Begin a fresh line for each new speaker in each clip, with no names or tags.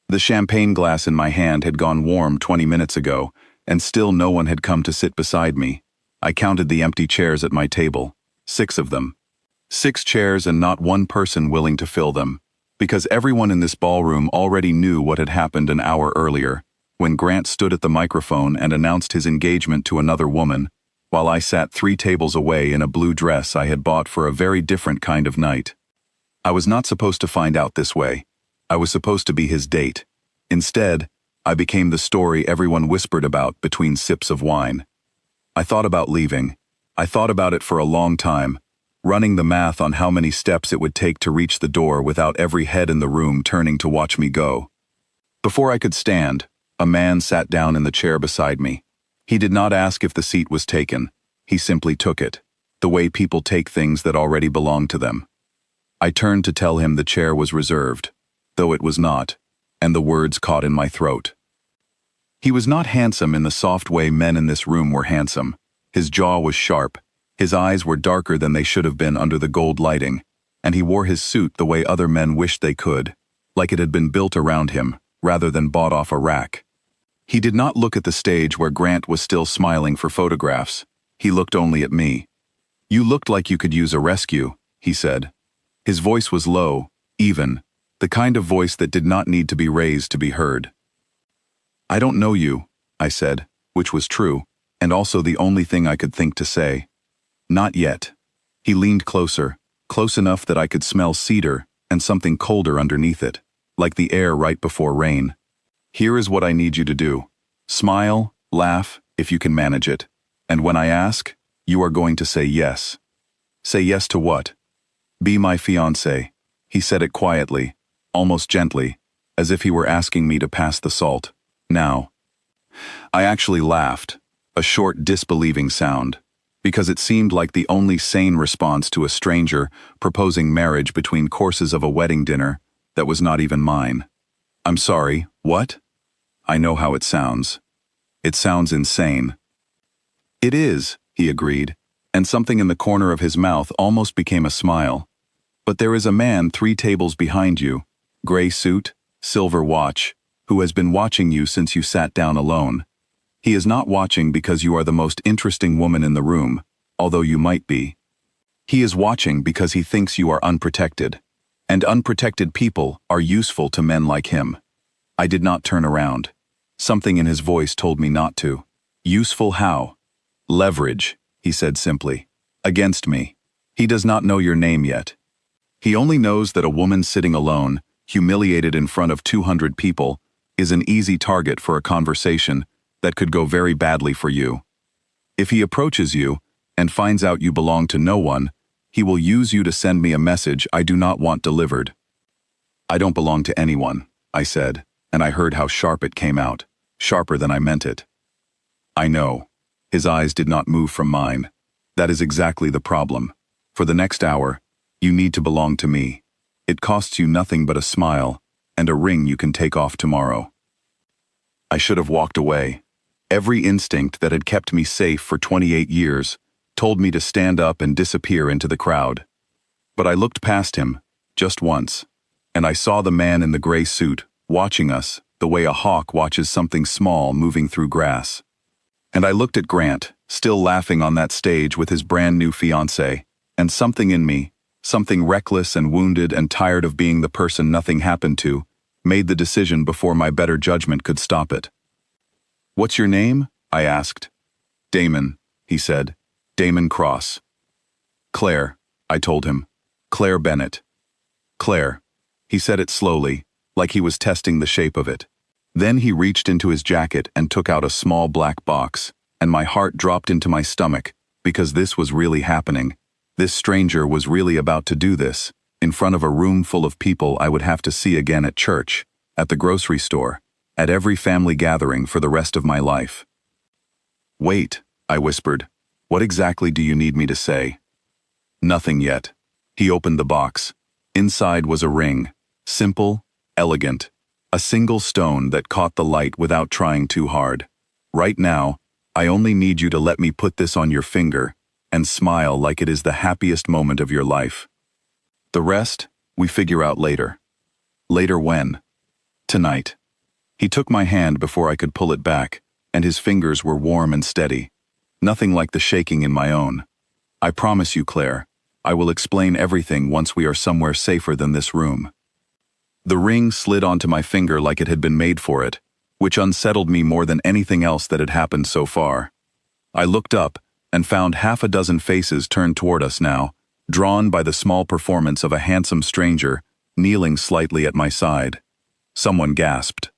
The champagne glass in my hand had gone warm 20 minutes ago, and still no one had come to sit beside me. I counted the empty chairs at my table. 6 of them. 6 chairs and not one person willing to fill them. Because everyone in this ballroom already knew what had happened an hour earlier, when Grant stood at the microphone and announced his engagement to another woman, while I sat 3 tables away in a blue dress I had bought for a very different kind of night. I was not supposed to find out this way. I was supposed to be his date. Instead, I became the story everyone whispered about between sips of wine. I thought about leaving. I thought about it for a long time, running the math on how many steps it would take to reach the door without every head in the room turning to watch me go. Before I could stand, a man sat down in the chair beside me. He did not ask if the seat was taken. He simply took it, the way people take things that already belong to them. I turned to tell him the chair was reserved, though it was not, and the words caught in my throat. He was not handsome in the soft way men in this room were handsome. His jaw was sharp. His eyes were darker than they should have been under the gold lighting, and he wore his suit the way other men wished they could, like it had been built around him, rather than bought off a rack. He did not look at the stage where Grant was still smiling for photographs. He looked only at me. "You looked like you could use a rescue," he said. His voice was low, even, the kind of voice that did not need to be raised to be heard. "I don't know you," I said, which was true, and also the only thing I could think to say. "Not yet." He leaned closer, close enough that I could smell cedar and something colder underneath it, like the air right before rain. "Here is what I need you to do. Smile, laugh, if you can manage it. And when I ask, you are going to say yes." "Say yes to what?" "Be my fiancé." He said it quietly, almost gently, as if he were asking me to pass the salt. Now. I actually laughed, a short disbelieving sound, because it seemed like the only sane response to a stranger proposing marriage between courses of a wedding dinner that was not even mine. "I'm sorry, what?" "I know how it sounds. It sounds insane." "It is," he agreed, and something in the corner of his mouth almost became a smile. "But there is a man 3 tables behind you, gray suit, silver watch, who has been watching you since you sat down alone. He is not watching because you are the most interesting woman in the room, although you might be. He is watching because he thinks you are unprotected, and unprotected people are useful to men like him." I did not turn around. Something in his voice told me not to. "Useful how?" "Leverage," he said simply. "Against me. He does not know your name yet. He only knows that a woman sitting alone, humiliated in front of 200 people, is an easy target for a conversation that could go very badly for you. If he approaches you and finds out you belong to no one, he will use you to send me a message I do not want delivered." "I don't belong to anyone," I said, and I heard how sharp it came out, sharper than I meant it. "I know." His eyes did not move from mine. "That is exactly the problem. For the next hour, you need to belong to me. It costs you nothing but a smile, and a ring you can take off tomorrow." I should have walked away. Every instinct that had kept me safe for 28 years told me to stand up and disappear into the crowd. But I looked past him, just once, and I saw the man in the gray suit watching us the way a hawk watches something small moving through grass. And I looked at Grant, still laughing on that stage with his brand new fiancée, and something in me, something reckless and wounded and tired of being the person nothing happened to, made the decision before my better judgment could stop it. "What's your name?" I asked. "Damon," he said. "Damon Cross." "Claire," I told him. "Claire Bennett." "Claire." He said it slowly, like he was testing the shape of it. Then he reached into his jacket and took out a small black box, and my heart dropped into my stomach, because this was really happening. This stranger was really about to do this, in front of a room full of people I would have to see again at church, at the grocery store, at every family gathering for the rest of my life. "Wait," I whispered. "What exactly do you need me to say?" "Nothing yet." He opened the box. Inside was a ring, simple, elegant, a single stone that caught the light without trying too hard. "Right now, I only need you to let me put this on your finger and smile like it is the happiest moment of your life. The rest, we figure out later." "Later when?" Tonight. He took my hand before I could pull it back, and his fingers were warm and steady. Nothing like the shaking in my own. I promise you, Claire, I will explain everything once we are somewhere safer than this room. The ring slid onto my finger like it had been made for it, which unsettled me more than anything else that had happened so far. I looked up and found half a dozen faces turned toward us now, drawn by the small performance of a handsome stranger kneeling slightly at my side. Someone gasped.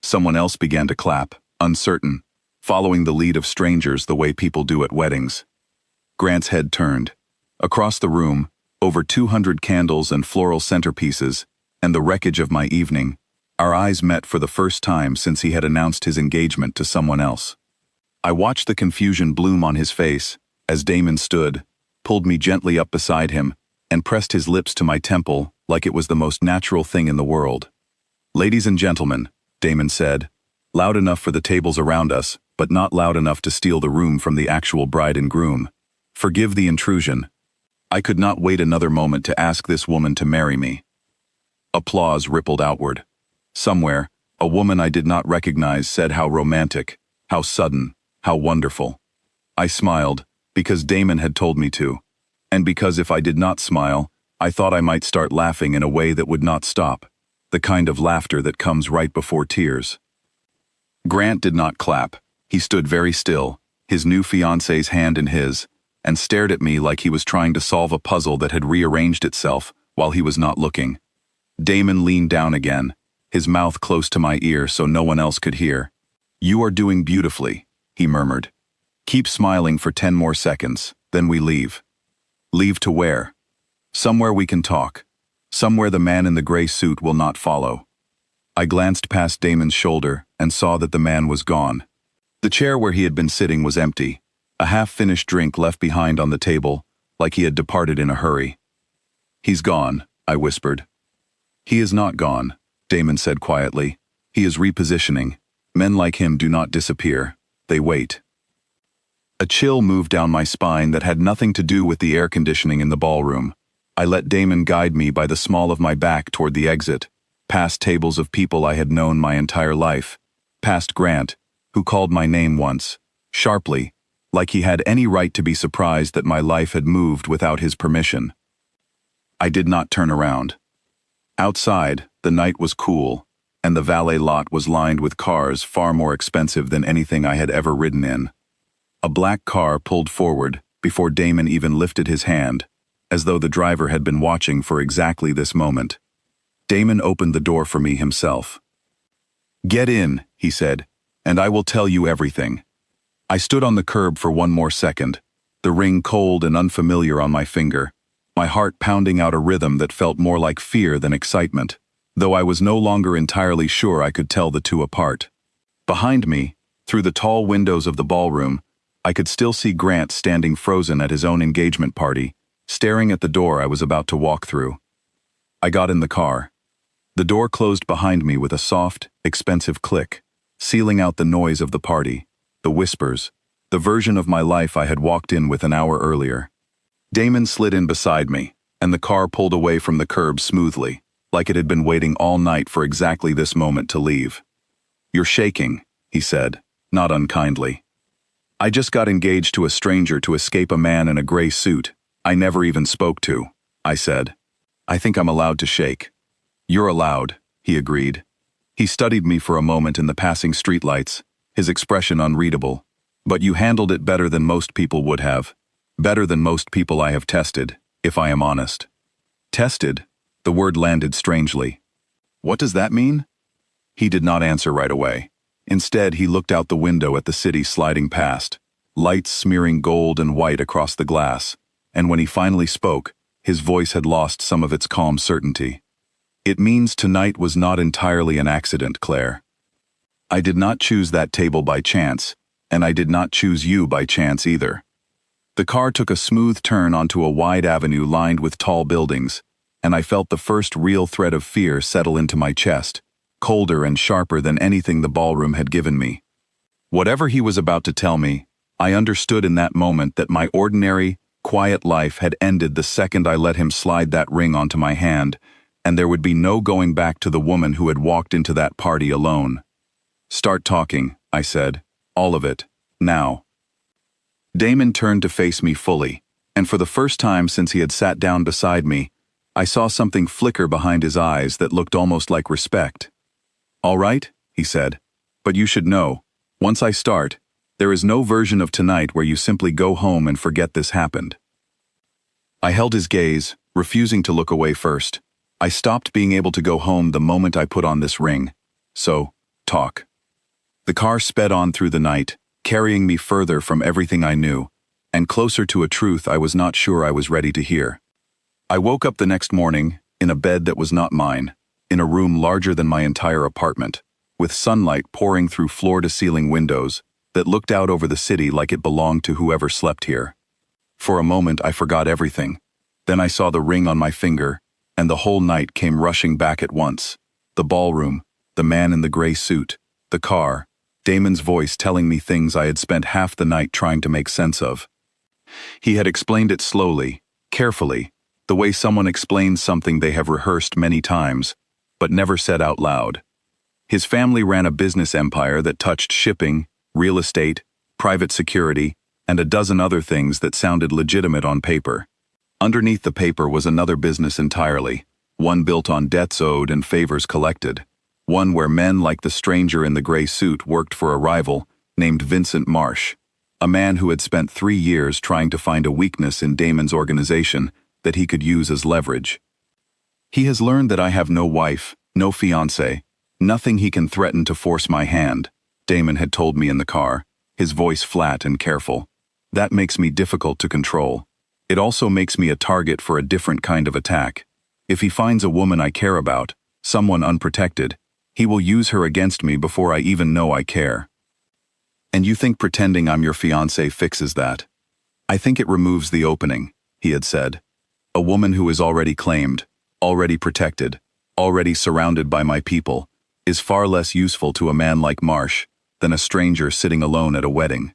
Someone else began to clap, uncertain, following the lead of strangers the way people do at weddings. Grant's head turned. Across the room, over 200 candles and floral centerpieces, and the wreckage of my evening, our eyes met for the first time since he had announced his engagement to someone else. I watched the confusion bloom on his face as Damon stood, pulled me gently up beside him, and pressed his lips to my temple like it was the most natural thing in the world. "Ladies and gentlemen," Damon said, loud enough for the tables around us, but not loud enough to steal the room from the actual bride and groom. "Forgive the intrusion. I could not wait another moment to ask this woman to marry me." Applause rippled outward. Somewhere, a woman I did not recognize said how romantic, how sudden, how wonderful. I smiled, because Damon had told me to, and because if I did not smile, I thought I might start laughing in a way that would not stop, the kind of laughter that comes right before tears. Grant did not clap. He stood very still, his new fiancée's hand in his, and stared at me like he was trying to solve a puzzle that had rearranged itself while he was not looking. Damon leaned down again, his mouth close to my ear so no one else could hear. "You are doing beautifully," he murmured. "Keep smiling for 10 more seconds, then we leave." "Leave to where?" "Somewhere we can talk. Somewhere the man in the gray suit will not follow." I glanced past Damon's shoulder and saw that the man was gone. The chair where he had been sitting was empty, a half-finished drink left behind on the table, like he had departed in a hurry. "He's gone," I whispered. "He is not gone," Damon said quietly. "He is repositioning. Men like him do not disappear. They wait." A chill moved down my spine that had nothing to do with the air conditioning in the ballroom. I let Damon guide me by the small of my back toward the exit, past tables of people I had known my entire life, past Grant, who called my name once, sharply, like he had any right to be surprised that my life had moved without his permission. I did not turn around. Outside, the night was cool, and the valet lot was lined with cars far more expensive than anything I had ever ridden in. A black car pulled forward before Damon even lifted his hand, as though the driver had been watching for exactly this moment. Damon opened the door for me himself. "Get in," he said, "and I will tell you everything." I stood on the curb for one more second, the ring cold and unfamiliar on my finger, my heart pounding out a rhythm that felt more like fear than excitement, though I was no longer entirely sure I could tell the two apart. Behind me, through the tall windows of the ballroom, I could still see Grant standing frozen at his own engagement party, staring at the door I was about to walk through. I got in the car. The door closed behind me with a soft, expensive click, sealing out the noise of the party, the whispers, the version of my life I had walked in with an hour earlier. Damon slid in beside me, and the car pulled away from the curb smoothly, like it had been waiting all night for exactly this moment to leave. "You're shaking," he said, not unkindly. "I just got engaged to a stranger to escape a man in a gray suit I never even spoke to," I said. "I think I'm allowed to shake." "You're allowed," he agreed. He studied me for a moment in the passing streetlights, his expression unreadable. "But you handled it better than most people would have. Better than most people I have tested, if I am honest." "Tested?" The word landed strangely. "What does that mean?" He did not answer right away. Instead, he looked out the window at the city sliding past, lights smearing gold and white across the glass, and when he finally spoke, his voice had lost some of its calm certainty. "It means tonight was not entirely an accident, Claire. I did not choose that table by chance, and I did not choose you by chance either." The car took a smooth turn onto a wide avenue lined with tall buildings, and I felt the first real thread of fear settle into my chest, colder and sharper than anything the ballroom had given me. Whatever he was about to tell me, I understood in that moment that my ordinary, quiet life had ended the second I let him slide that ring onto my hand, and there would be no going back to the woman who had walked into that party alone. "Start talking," I said. "All of it. Now." Damon turned to face me fully, and for the first time since he had sat down beside me, I saw something flicker behind his eyes that looked almost like respect. "All right," he said, "but you should know, once I start, there is no version of tonight where you simply go home and forget this happened." I held his gaze, refusing to look away first. I stopped being able to go home the moment I put on this ring. So, talk. The car sped on through the night, carrying me further from everything I knew, and closer to a truth I was not sure I was ready to hear. I woke up the next morning, in a bed that was not mine, in a room larger than my entire apartment, with sunlight pouring through floor-to-ceiling windows that looked out over the city like it belonged to whoever slept here. For a moment I forgot everything. Then I saw the ring on my finger, and the whole night came rushing back at once. The ballroom, the man in the gray suit, the car, Damon's voice telling me things I had spent half the night trying to make sense of. He had explained it slowly, carefully, the way someone explains something they have rehearsed many times, but never said out loud. His family ran a business empire that touched shipping, real estate, private security, and a dozen other things that sounded legitimate on paper. Underneath the paper was another business entirely, one built on debts owed and favors collected, one where men like the stranger in the gray suit worked for a rival named Vincent Marsh, a man who had spent 3 years trying to find a weakness in Damon's organization that he could use as leverage. "He has learned that I have no wife, no fiancé, nothing he can threaten to force my hand," Damon had told me in the car, his voice flat and careful. "That makes me difficult to control. It also makes me a target for a different kind of attack. If he finds a woman I care about, someone unprotected, he will use her against me before I even know I care." "And you think pretending I'm your fiancé fixes that?" "I think it removes the opening," he had said. "A woman who is already claimed, already protected, already surrounded by my people, is far less useful to a man like Marsh than a stranger sitting alone at a wedding."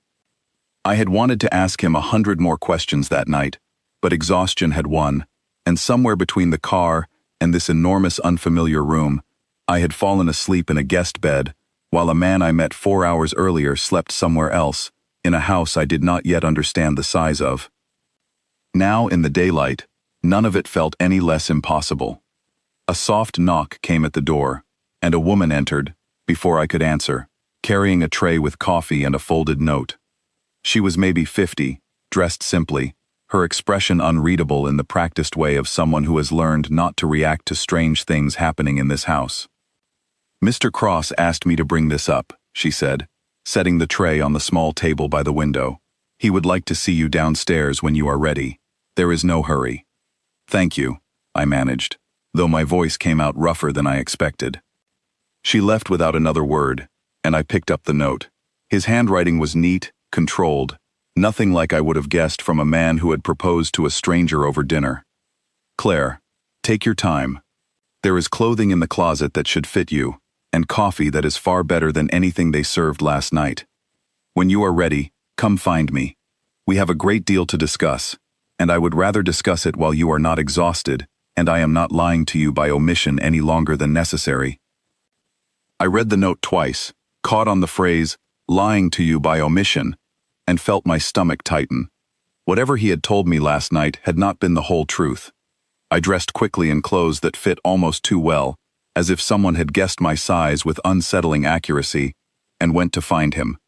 I had wanted to ask him 100 more questions that night, but exhaustion had won, and somewhere between the car and this enormous unfamiliar room, I had fallen asleep in a guest bed, while a man I met 4 hours earlier slept somewhere else, in a house I did not yet understand the size of. Now, in the daylight, none of it felt any less impossible. A soft knock came at the door, and a woman entered, before I could answer, carrying a tray with coffee and a folded note. She was maybe 50, dressed simply, her expression unreadable in the practiced way of someone who has learned not to react to strange things happening in this house. "Mr. Cross asked me to bring this up," she said, setting the tray on the small table by the window. "He would like to see you downstairs when you are ready. There is no hurry." "Thank you," I managed, though my voice came out rougher than I expected. She left without another word, and I picked up the note. His handwriting was neat, controlled, nothing like I would have guessed from a man who had proposed to a stranger over dinner. "Claire, take your time. There is clothing in the closet that should fit you, and coffee that is far better than anything they served last night. When you are ready, come find me. We have a great deal to discuss, and I would rather discuss it while you are not exhausted, and I am not lying to you by omission any longer than necessary." I read the note twice, caught on the phrase, "lying to you by omission," and felt my stomach tighten. Whatever he had told me last night had not been the whole truth. I dressed quickly in clothes that fit almost too well, as if someone had guessed my size with unsettling accuracy, and went to find him.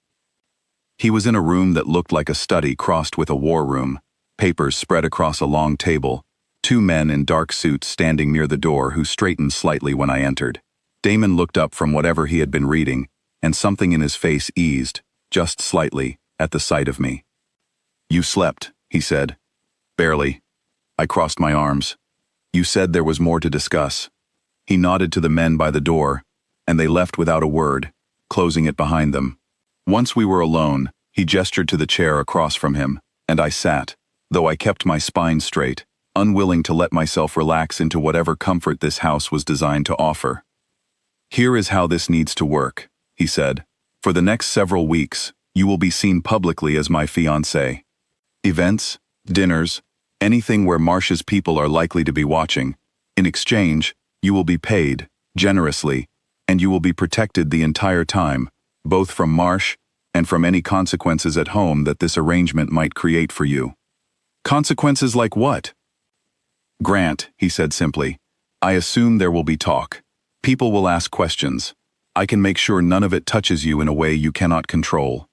He was in a room that looked like a study crossed with a war room, papers spread across a long table, 2 men in dark suits standing near the door who straightened slightly when I entered. Damon looked up from whatever he had been reading, and something in his face eased, just slightly, at the sight of me. "You slept," he said. "Barely." I crossed my arms. "You said there was more to discuss." He nodded to the men by the door, and they left without a word, closing it behind them. Once we were alone, he gestured to the chair across from him, and I sat, though I kept my spine straight, unwilling to let myself relax into whatever comfort this house was designed to offer. "Here is how this needs to work," he said. "For the next several weeks, you will be seen publicly as my fiancé. Events, dinners, anything where Marsh's people are likely to be watching. In exchange, You will be paid, generously, and you will be protected the entire time, both from Marsh and from any consequences at home that this arrangement might create for you." "Consequences like what?" "Grant," he said simply, "I assume there will be talk. People will ask questions. I can make sure none of it touches you in a way you cannot control."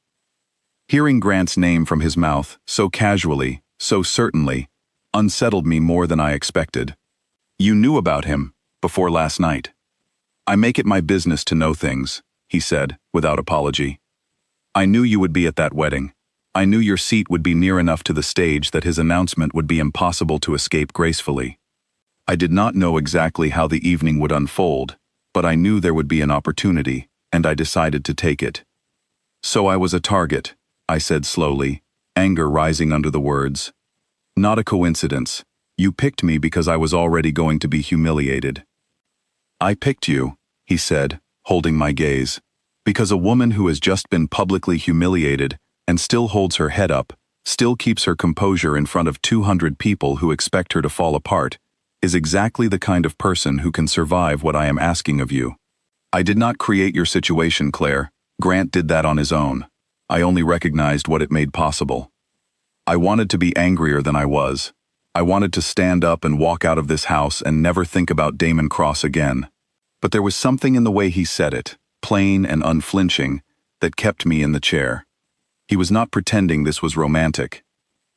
Hearing Grant's name from his mouth, so casually, so certainly, unsettled me more than I expected. "You knew about him before last night." "I make it my business to know things," he said, without apology. "I knew you would be at that wedding. I knew your seat would be near enough to the stage that his announcement would be impossible to escape gracefully. I did not know exactly how the evening would unfold, but I knew there would be an opportunity, and I decided to take it. So I was a target," I said slowly, anger rising under the words. "Not a coincidence. You picked me because I was already going to be humiliated." "I picked you," he said, holding my gaze, "because a woman who has just been publicly humiliated and still holds her head up, still keeps her composure in front of 200 people who expect her to fall apart, is exactly the kind of person who can survive what I am asking of you. I did not create your situation, Claire. Grant did that on his own. I only recognized what it made possible. I wanted to be angrier than I was. I wanted to stand up and walk out of this house and never think about Damon Cross again. But there was something in the way he said it, plain and unflinching, that kept me in the chair. He was not pretending this was romantic.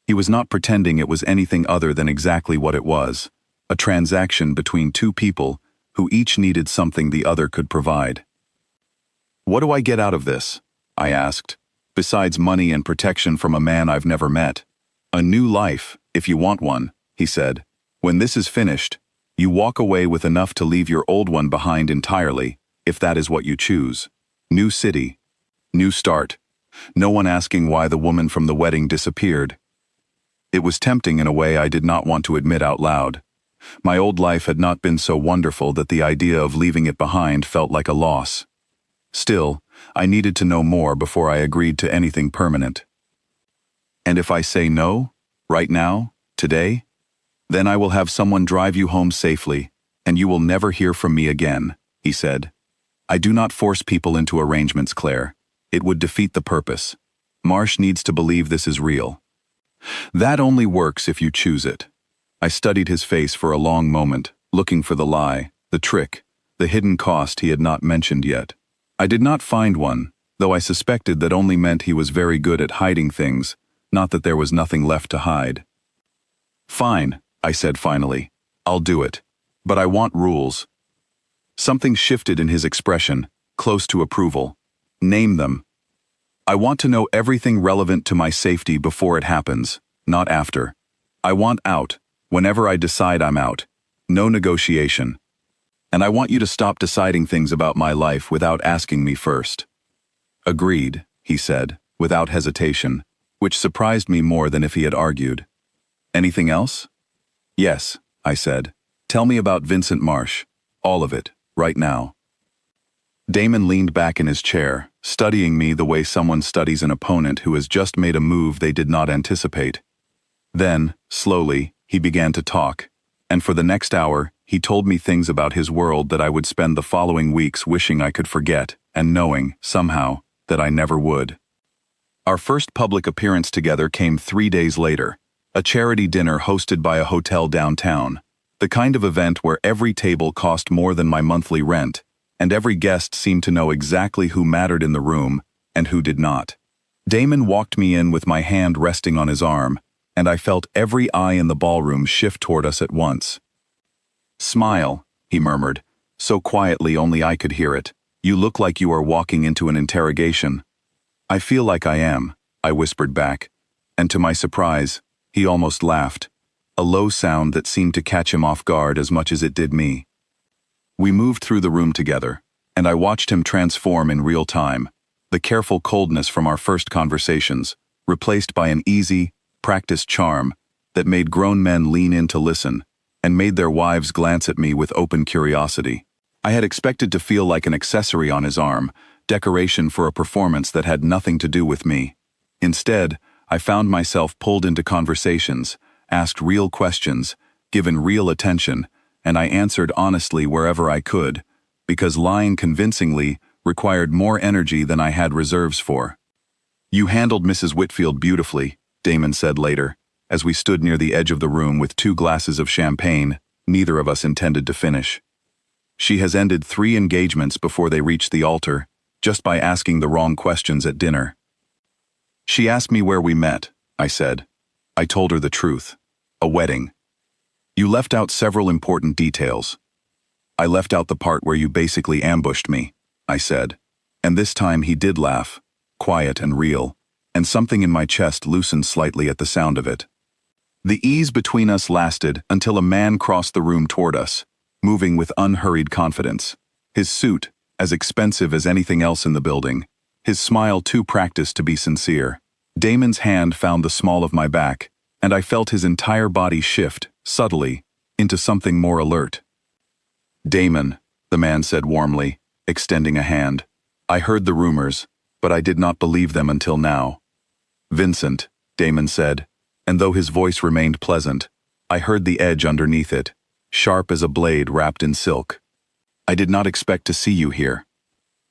He was not pretending it was anything other than exactly what it was, a transaction between two people who each needed something the other could provide. "What do I get out of this?" I asked, "besides money and protection from a man I've never met?" "A new life, if you want one," he said. "When this is finished, you walk away with enough to leave your old one behind entirely, if that is what you choose. New city. New start. No one asking why the woman from the wedding disappeared." It was tempting in a way I did not want to admit out loud. My old life had not been so wonderful that the idea of leaving it behind felt like a loss. Still, I needed to know more before I agreed to anything permanent. "And if I say no, right now, today, then I will have someone drive you home safely, and you will never hear from me again," he said. "I do not force people into arrangements, Claire. It would defeat the purpose. Marsh needs to believe this is real. That only works if you choose it." I studied his face for a long moment, looking for the lie, the trick, the hidden cost he had not mentioned yet. I did not find one, though I suspected that only meant he was very good at hiding things, not that there was nothing left to hide. "Fine," I said finally. "I'll do it. But I want rules." Something shifted in his expression, close to approval. "Name them." "I want to know everything relevant to my safety before it happens, not after. I want out, whenever I decide I'm out. No negotiation. And I want you to stop deciding things about my life without asking me first." "Agreed," he said, without hesitation, which surprised me more than if he had argued. "Anything else?" "Yes," I said. "Tell me about Vincent Marsh. All of it, right now." Damon leaned back in his chair, studying me the way someone studies an opponent who has just made a move they did not anticipate. Then, slowly, he began to talk, and for the next hour, he told me things about his world that I would spend the following weeks wishing I could forget, and knowing, somehow, that I never would. Our first public appearance together came 3 days later, a charity dinner hosted by a hotel downtown, the kind of event where every table cost more than my monthly rent, and every guest seemed to know exactly who mattered in the room and who did not. Damon walked me in with my hand resting on his arm, and I felt every eye in the ballroom shift toward us at once. "Smile," he murmured, so quietly only I could hear it. "You look like you are walking into an interrogation." "I feel like I am," I whispered back, and to my surprise, he almost laughed, a low sound that seemed to catch him off guard as much as it did me. We moved through the room together, and I watched him transform in real time, the careful coldness from our first conversations, replaced by an easy, practiced charm that made grown men lean in to listen, and made their wives glance at me with open curiosity. I had expected to feel like an accessory on his arm, decoration for a performance that had nothing to do with me. Instead, I found myself pulled into conversations, asked real questions, given real attention, and I answered honestly wherever I could, because lying convincingly required more energy than I had reserves for. "You handled Mrs. Whitfield beautifully," Damon said later, as we stood near the edge of the room with 2 glasses of champagne neither of us intended to finish. "She has ended 3 engagements before they reached the altar, just by asking the wrong questions at dinner." "She asked me where we met," I said. I told her the truth. "A wedding." "You left out several important details." "I left out the part where you basically ambushed me," I said. And this time he did laugh, quiet and real, and something in my chest loosened slightly at the sound of it. The ease between us lasted until a man crossed the room toward us, moving with unhurried confidence. His suit, as expensive as anything else in the building, his smile too practiced to be sincere. Damon's hand found the small of my back, and I felt his entire body shift, subtly, into something more alert. "Damon," the man said warmly, extending a hand. "I heard the rumors, but I did not believe them until now." "Vincent," Damon said, and though his voice remained pleasant, I heard the edge underneath it, sharp as a blade wrapped in silk. "I did not expect to see you here.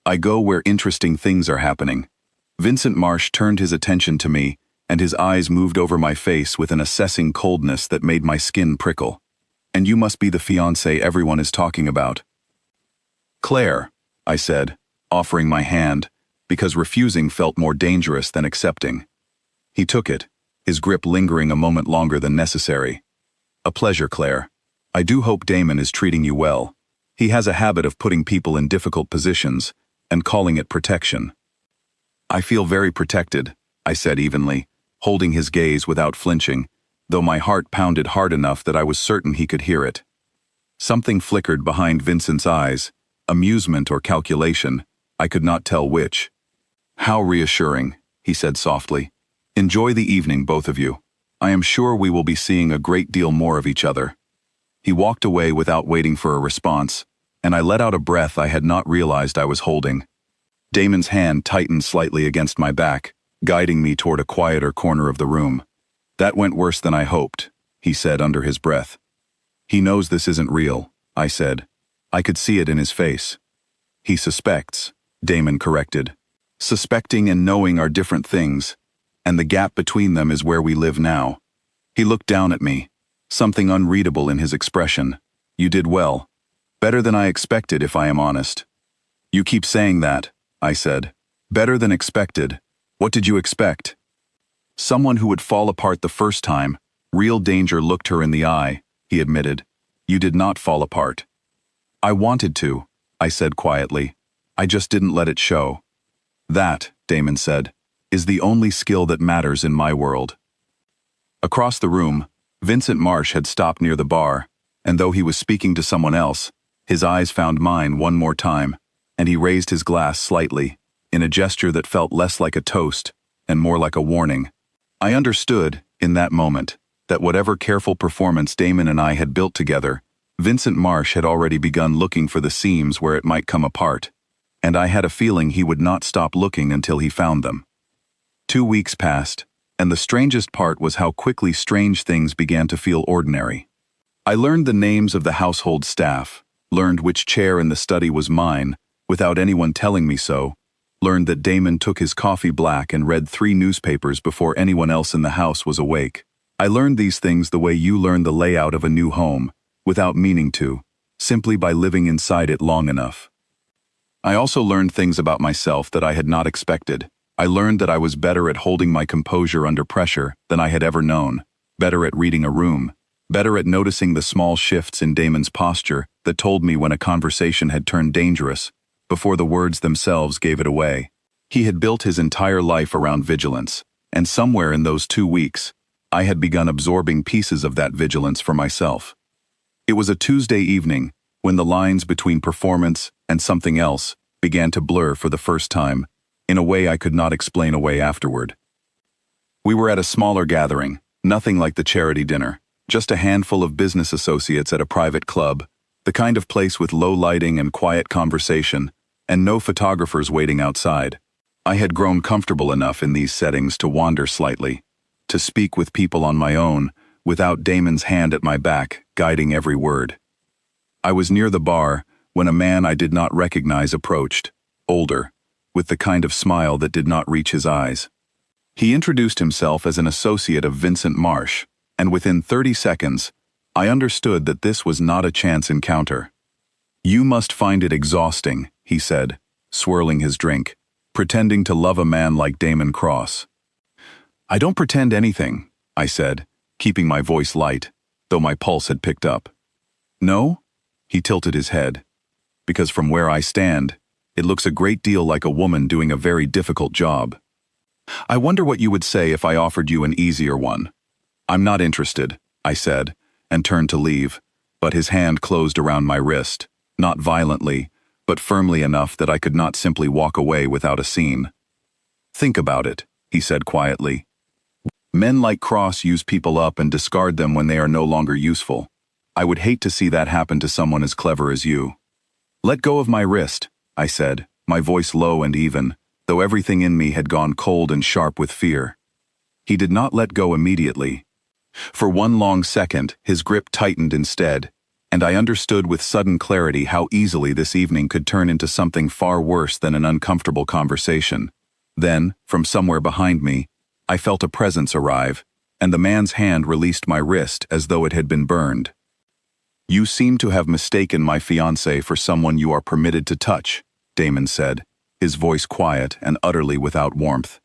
I go where interesting things are happening." Vincent Marsh turned his attention to me, and his eyes moved over my face with an assessing coldness that made my skin prickle. "And you must be the fiancée everyone is talking about." "Claire," I said, offering my hand, because refusing felt more dangerous than accepting. He took it, his grip lingering a moment longer than necessary. "A pleasure, Claire. I do hope Damon is treating you well. He has a habit of putting people in difficult positions and calling it protection." "I feel very protected," I said evenly, holding his gaze without flinching, though my heart pounded hard enough that I was certain he could hear it. Something flickered behind Vincent's eyes, amusement or calculation, I could not tell which. "How reassuring," he said softly. "Enjoy the evening, both of you. I am sure we will be seeing a great deal more of each other." He walked away without waiting for a response, and I let out a breath I had not realized I was holding. Damon's hand tightened slightly against my back, guiding me toward a quieter corner of the room. "That went worse than I hoped," he said under his breath. "He knows this isn't real," I said. I could see it in his face. "He suspects," Damon corrected. "Suspecting and knowing are different things, and the gap between them is where we live now." He looked down at me, something unreadable in his expression. "You did well. Better than I expected, if I am honest." "You keep saying that," I said. "Better than expected. What did you expect?" "Someone who would fall apart the first time." Real danger looked her in the eye, he admitted. "You did not fall apart." "I wanted to," I said quietly. "I just didn't let it show." "That," Damon said, "is the only skill that matters in my world." Across the room, Vincent Marsh had stopped near the bar, and though he was speaking to someone else, his eyes found mine one more time, and he raised his glass slightly, in a gesture that felt less like a toast and more like a warning. I understood, in that moment, that whatever careful performance Damon and I had built together, Vincent Marsh had already begun looking for the seams where it might come apart, and I had a feeling he would not stop looking until he found them. 2 weeks passed, and the strangest part was how quickly strange things began to feel ordinary. I learned the names of the household staff, learned which chair in the study was mine, without anyone telling me so, learned that Damon took his coffee black and read 3 newspapers before anyone else in the house was awake. I learned these things the way you learn the layout of a new home, without meaning to, simply by living inside it long enough. I also learned things about myself that I had not expected. I learned that I was better at holding my composure under pressure than I had ever known, better at reading a room, better at noticing the small shifts in Damon's posture that told me when a conversation had turned dangerous, before the words themselves gave it away. He had built his entire life around vigilance, and somewhere in those 2 weeks, I had begun absorbing pieces of that vigilance for myself. It was a Tuesday evening, when the lines between performance and something else began to blur for the first time, in a way I could not explain away afterward. We were at a smaller gathering, nothing like the charity dinner, just a handful of business associates at a private club, the kind of place with low lighting and quiet conversation, and no photographers waiting outside. I had grown comfortable enough in these settings to wander slightly, to speak with people on my own, without Damon's hand at my back, guiding every word. I was near the bar when a man I did not recognize approached, older, with the kind of smile that did not reach his eyes. He introduced himself as an associate of Vincent Marsh, and within 30 seconds, I understood that this was not a chance encounter. "You must find it exhausting," he said, swirling his drink, pretending to love a man like Damon Cross. "I don't pretend anything," I said, keeping my voice light, though my pulse had picked up. "No?" He tilted his head. "Because from where I stand, it looks a great deal like a woman doing a very difficult job. I wonder what you would say if I offered you an easier one." "I'm not interested," I said, and turned to leave, but his hand closed around my wrist, not violently, but firmly enough that I could not simply walk away without a scene. "Think about it," he said quietly. "Men like Cross use people up and discard them when they are no longer useful. I would hate to see that happen to someone as clever as you." "Let go of my wrist," I said, my voice low and even, though everything in me had gone cold and sharp with fear. He did not let go immediately. For one long second, his grip tightened instead, and I understood with sudden clarity how easily this evening could turn into something far worse than an uncomfortable conversation. Then, from somewhere behind me, I felt a presence arrive, and the man's hand released my wrist as though it had been burned. "You seem to have mistaken my fiancée for someone you are permitted to touch," Damon said, his voice quiet and utterly without warmth.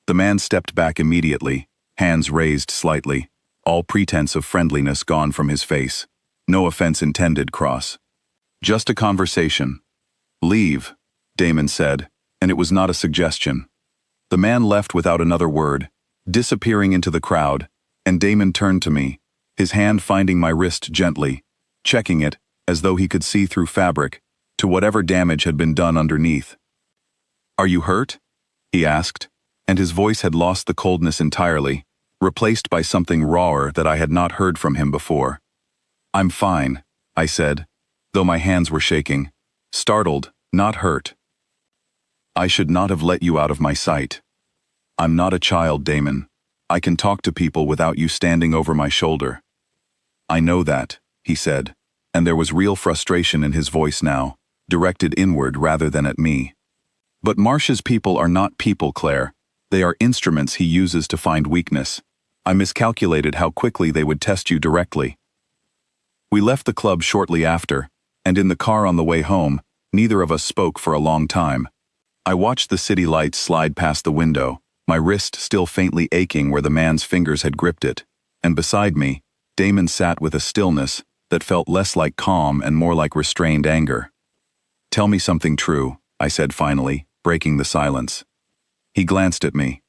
The man stepped back immediately, hands raised slightly, all pretense of friendliness gone from his face. "No offense intended, Cross. Just a conversation." "Leave," Damon said, and it was not a suggestion. The man left without another word, disappearing into the crowd, and Damon turned to me, his hand finding my wrist gently, checking it, as though he could see through fabric, to whatever damage had been done underneath. "Are you hurt?" he asked, and his voice had lost the coldness entirely, replaced by something rawer that I had not heard from him before. "I'm fine," I said, though my hands were shaking, startled, not hurt. "I should not have let you out of my sight. I'm not a child, Damon. I can talk to people without you standing over my shoulder." "I know that," he said, and there was real frustration in his voice now, directed inward rather than at me. "But Marsh's people are not people, Claire. They are instruments he uses to find weakness. I miscalculated how quickly they would test you directly." We left the club shortly after, and in the car on the way home, neither of us spoke for a long time. I watched the city lights slide past the window, my wrist still faintly aching where the man's fingers had gripped it, and beside me, Damon sat with a stillness that felt less like calm and more like restrained anger. "Tell me something true," I said finally, breaking the silence. He glanced at me.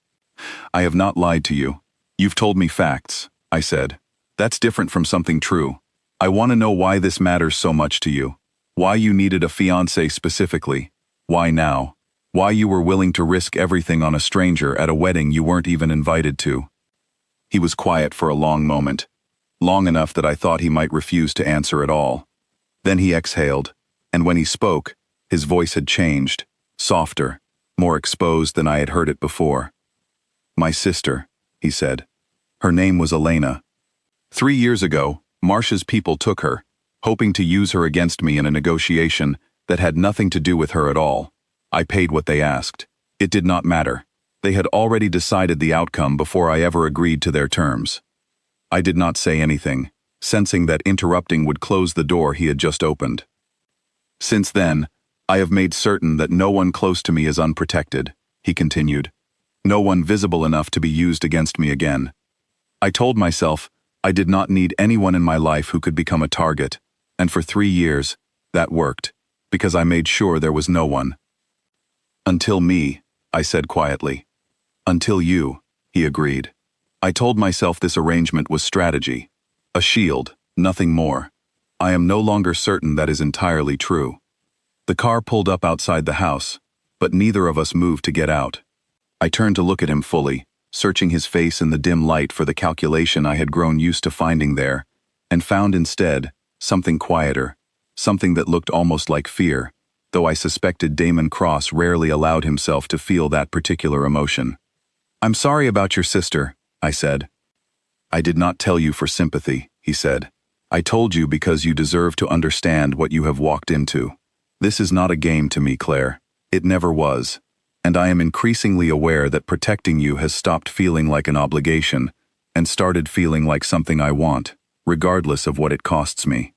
"I have not lied to you. You've told me facts," I said. "That's different from something true. I want to know why this matters so much to you. Why you needed a fiancé specifically. Why now? Why you were willing to risk everything on a stranger at a wedding you weren't even invited to." He was quiet for a long moment, long enough that I thought he might refuse to answer at all. Then he exhaled, and when he spoke, his voice had changed, softer, more exposed than I had heard it before. "My sister," he said. "Her name was Elena. 3 years ago, Marsh's people took her, hoping to use her against me in a negotiation that had nothing to do with her at all. I paid what they asked. It did not matter. They had already decided the outcome before I ever agreed to their terms." I did not say anything, sensing that interrupting would close the door he had just opened. "Since then, I have made certain that no one close to me is unprotected," he continued. "No one visible enough to be used against me again. I told myself I did not need anyone in my life who could become a target, and for 3 years, that worked, because I made sure there was no one." "Until me," I said quietly. "Until you," he agreed. "I told myself this arrangement was strategy, a shield, nothing more. I am no longer certain that is entirely true." The car pulled up outside the house, but neither of us moved to get out. I turned to look at him fully, searching his face in the dim light for the calculation I had grown used to finding there, and found instead something quieter, something that looked almost like fear, though I suspected Damon Cross rarely allowed himself to feel that particular emotion. "I'm sorry about your sister," I said. "I did not tell you for sympathy," he said. I told you because you deserve to understand what you have walked into. This is not a game to me, Claire. It never was. And I am increasingly aware that protecting you has stopped feeling like an obligation and started feeling like something I want, regardless of what it costs me.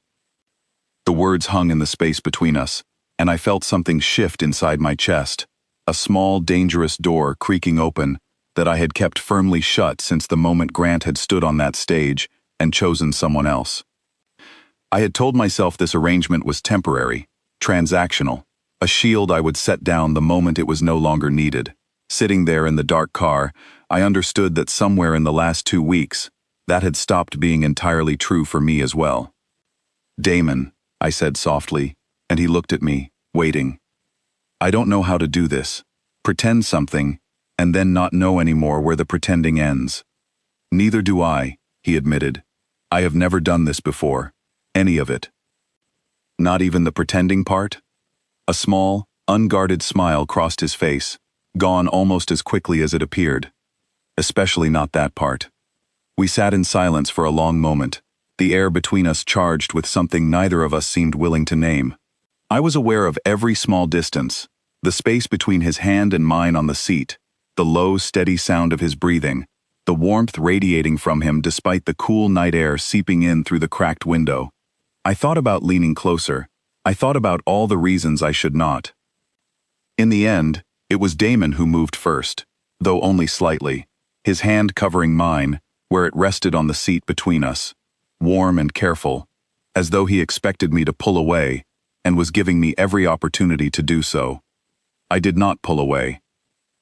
The words hung in the space between us, and I felt something shift inside my chest, a small, dangerous door creaking open that I had kept firmly shut since the moment Grant had stood on that stage and chosen someone else. I had told myself this arrangement was temporary, transactional, a shield I would set down the moment it was no longer needed. Sitting there in the dark car, I understood that somewhere in the last 2 weeks, that had stopped being entirely true for me as well. Damon, I said softly, and he looked at me, waiting. I don't know how to do this. Pretend something, and then not know anymore where the pretending ends. Neither do I, he admitted. I have never done this before. Any of it. Not even the pretending part? A small, unguarded smile crossed his face, gone almost as quickly as it appeared. Especially not that part. We sat in silence for a long moment, the air between us charged with something neither of us seemed willing to name. I was aware of every small distance, the space between his hand and mine on the seat, the low, steady sound of his breathing, the warmth radiating from him despite the cool night air seeping in through the cracked window. I thought about leaning closer. I thought about all the reasons I should not. In the end, it was Damon who moved first, though only slightly, his hand covering mine, where it rested on the seat between us, warm and careful, as though he expected me to pull away, and was giving me every opportunity to do so. I did not pull away.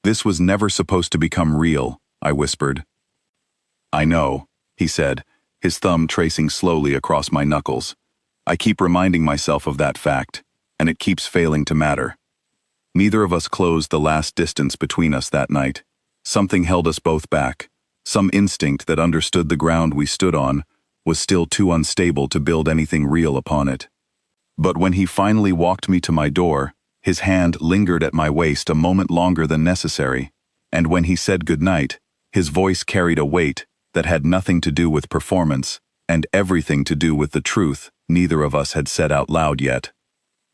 This was never supposed to become real, I whispered. I know, he said, his thumb tracing slowly across my knuckles. I keep reminding myself of that fact, and it keeps failing to matter. Neither of us closed the last distance between us that night. Something held us both back. Some instinct that understood the ground we stood on was still too unstable to build anything real upon it. But when he finally walked me to my door, his hand lingered at my waist a moment longer than necessary, and when he said goodnight, his voice carried a weight that had nothing to do with performance and everything to do with the truth neither of us had said out loud yet.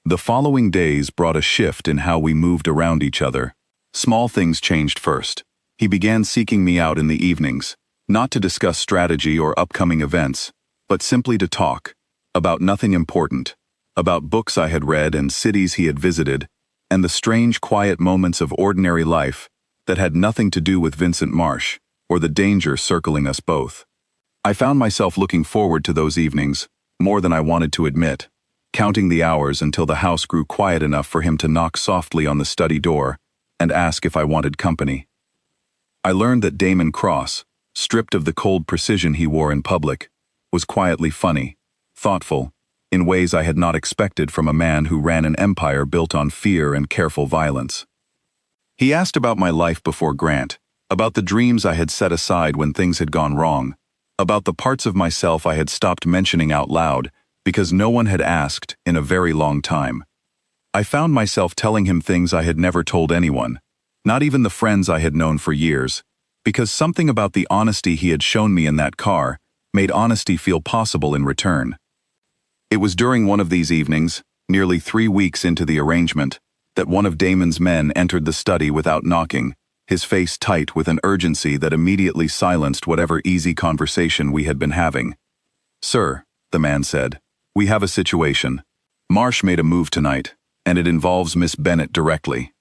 The following days brought a shift in how we moved around each other. Small things changed first. He began seeking me out in the evenings, not to discuss strategy or upcoming events, but simply to talk, about nothing important, about books I had read and cities he had visited, and the strange quiet moments of ordinary life that had nothing to do with Vincent Marsh, or the danger circling us both. I found myself looking forward to those evenings, more than I wanted to admit, counting the hours until the house grew quiet enough for him to knock softly on the study door and ask if I wanted company. I learned that Damon Cross, stripped of the cold precision he wore in public, was quietly funny, thoughtful, in ways I had not expected from a man who ran an empire built on fear and careful violence. He asked about my life before Grant, about the dreams I had set aside when things had gone wrong, about the parts of myself I had stopped mentioning out loud because no one had asked in a very long time. I found myself telling him things I had never told anyone, not even the friends I had known for years, because something about the honesty he had shown me in that car made honesty feel possible in return. It was during one of these evenings, nearly 3 weeks into the arrangement, that one of Damon's men entered the study without knocking, his face tight with an urgency that immediately silenced whatever easy conversation we had been having. "Sir," the man said, "we have a situation. Marsh made a move tonight, and it involves Miss Bennett directly."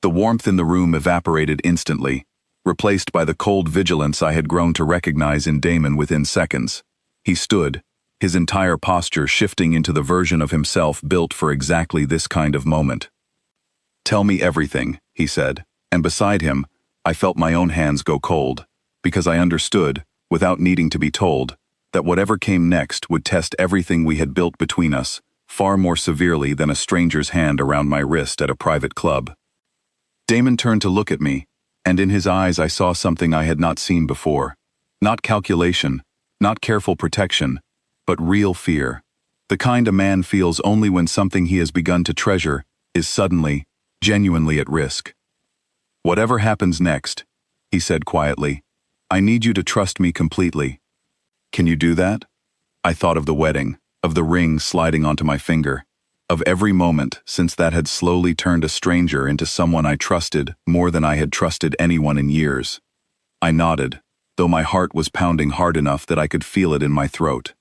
The warmth in the room evaporated instantly, replaced by the cold vigilance I had grown to recognize in Damon within seconds. He stood, his entire posture shifting into the version of himself built for exactly this kind of moment. "Tell me everything," he said, and beside him, I felt my own hands go cold, because I understood, without needing to be told, that whatever came next would test everything we had built between us, far more severely than a stranger's hand around my wrist at a private club. Damon turned to look at me, and in his eyes I saw something I had not seen before. Not calculation, not careful protection, but real fear. The kind a man feels only when something he has begun to treasure is suddenly, genuinely at risk. "Whatever happens next," he said quietly, "I need you to trust me completely. Can you do that?" I thought of the wedding, of the ring sliding onto my finger, of every moment since that had slowly turned a stranger into someone I trusted more than I had trusted anyone in years. I nodded, though my heart was pounding hard enough that I could feel it in my throat.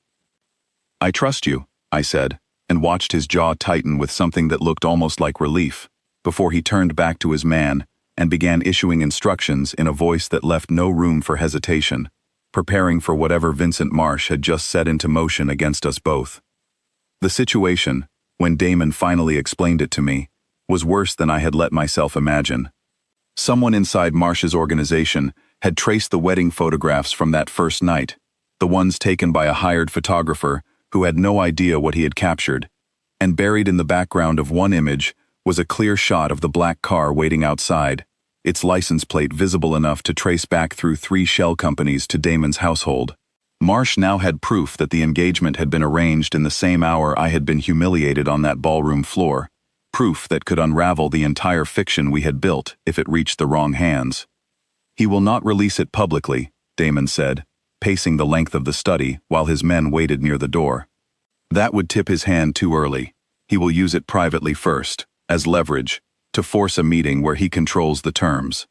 "I trust you," I said, and watched his jaw tighten with something that looked almost like relief, before he turned back to his man and began issuing instructions in a voice that left no room for hesitation, preparing for whatever Vincent Marsh had just set into motion against us both. The situation, when Damon finally explained it to me, was worse than I had let myself imagine. Someone inside Marsh's organization had traced the wedding photographs from that first night, the ones taken by a hired photographer who had no idea what he had captured, and buried in the background of one image was a clear shot of the black car waiting outside, its license plate visible enough to trace back through 3 shell companies to Damon's household. Marsh now had proof that the engagement had been arranged in the same hour I had been humiliated on that ballroom floor, proof that could unravel the entire fiction we had built if it reached the wrong hands. "He will not release it publicly," Damon said, pacing the length of the study while his men waited near the door. "That would tip his hand too early. He will use it privately first, as leverage, to force a meeting where he controls the terms."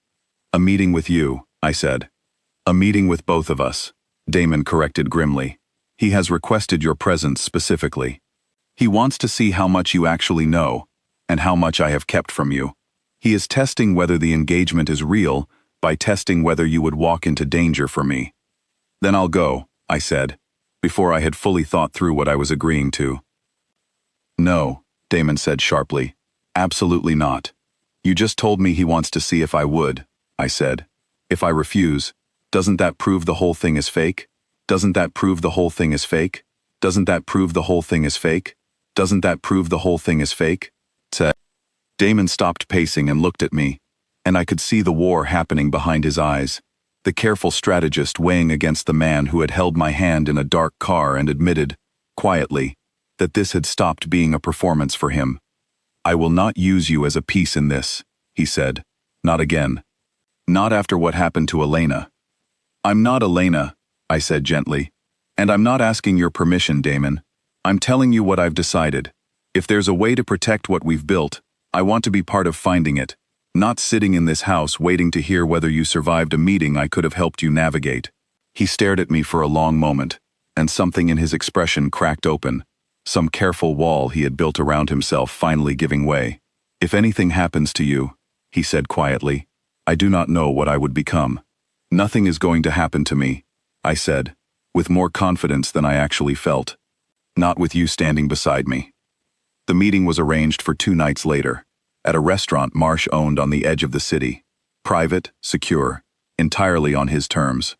"A meeting with you," I said. "A meeting with both of us," Damon corrected grimly. "He has requested your presence specifically. He wants to see how much you actually know, and how much I have kept from you. He is testing whether the engagement is real by testing whether you would walk into danger for me." "Then I'll go," I said, before I had fully thought through what I was agreeing to. "No," Damon said sharply. "Absolutely not. You just told me he wants to see if I would," I said. "If I refuse, doesn't that prove the whole thing is fake? Doesn't that prove the whole thing is fake? Doesn't that prove the whole thing is fake? Doesn't that prove the whole thing is fake?" said. Damon stopped pacing and looked at me, and I could see the war happening behind his eyes, the careful strategist weighing against the man who had held my hand in a dark car and admitted, quietly, that this had stopped being a performance for him. "I will not use you as a piece in this," he said. "Not again. Not after what happened to Elena." "I'm not Elena," I said gently. "And I'm not asking your permission, Damon. I'm telling you what I've decided. If there's a way to protect what we've built, I want to be part of finding it, not sitting in this house waiting to hear whether you survived a meeting I could have helped you navigate." He stared at me for a long moment, and something in his expression cracked open, some careful wall he had built around himself finally giving way. "If anything happens to you," he said quietly, "I do not know what I would become." "Nothing is going to happen to me," I said, with more confidence than I actually felt. "Not with you standing beside me." The meeting was arranged for 2 nights later, at a restaurant Marsh owned on the edge of the city. Private, secure, entirely on his terms.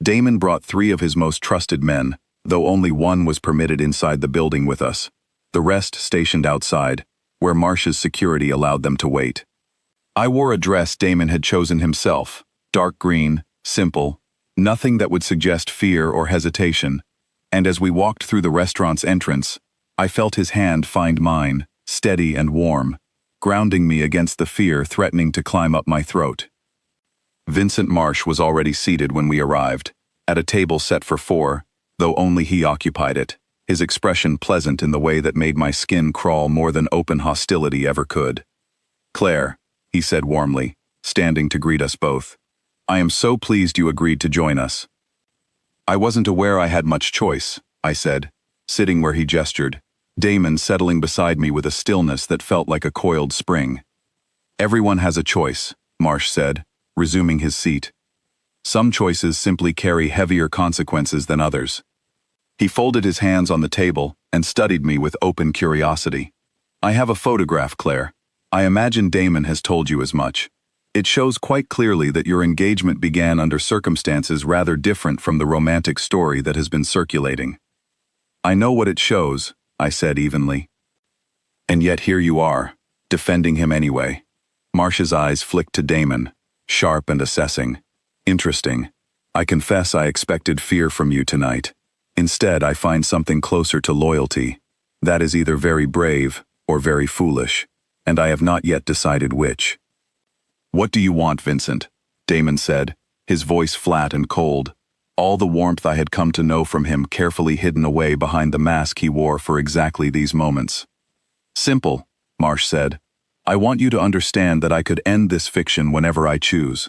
Damon brought 3 of his most trusted men, though only one was permitted inside the building with us. The rest stationed outside, where Marsh's security allowed them to wait. I wore a dress Damon had chosen himself, dark green, simple, nothing that would suggest fear or hesitation, and as we walked through the restaurant's entrance, I felt his hand find mine, steady and warm, grounding me against the fear threatening to climb up my throat. Vincent Marsh was already seated when we arrived, at a table set for 4, though only he occupied it, his expression pleasant in the way that made my skin crawl more than open hostility ever could. "Claire," he said warmly, standing to greet us both, "I am so pleased you agreed to join us." "I wasn't aware I had much choice," I said, sitting where he gestured, Damon settling beside me with a stillness that felt like a coiled spring. "Everyone has a choice," Marsh said, resuming his seat. "Some choices simply carry heavier consequences than others." He folded his hands on the table and studied me with open curiosity. "I have a photograph, Claire. I imagine Damon has told you as much. It shows quite clearly that your engagement began under circumstances rather different from the romantic story that has been circulating." "I know what it shows," I said evenly. "And yet here you are, defending him anyway." Marsh's eyes flicked to Damon, sharp and assessing. "Interesting. I confess I expected fear from you tonight. Instead, I find something closer to loyalty. That is either very brave or very foolish, and I have not yet decided which." "What do you want, Vincent?" Damon said, his voice flat and cold. all the warmth I had come to know from him carefully hidden away behind the mask he wore for exactly these moments. "Simple," Marsh said. "I want you to understand that I could end this fiction whenever I choose.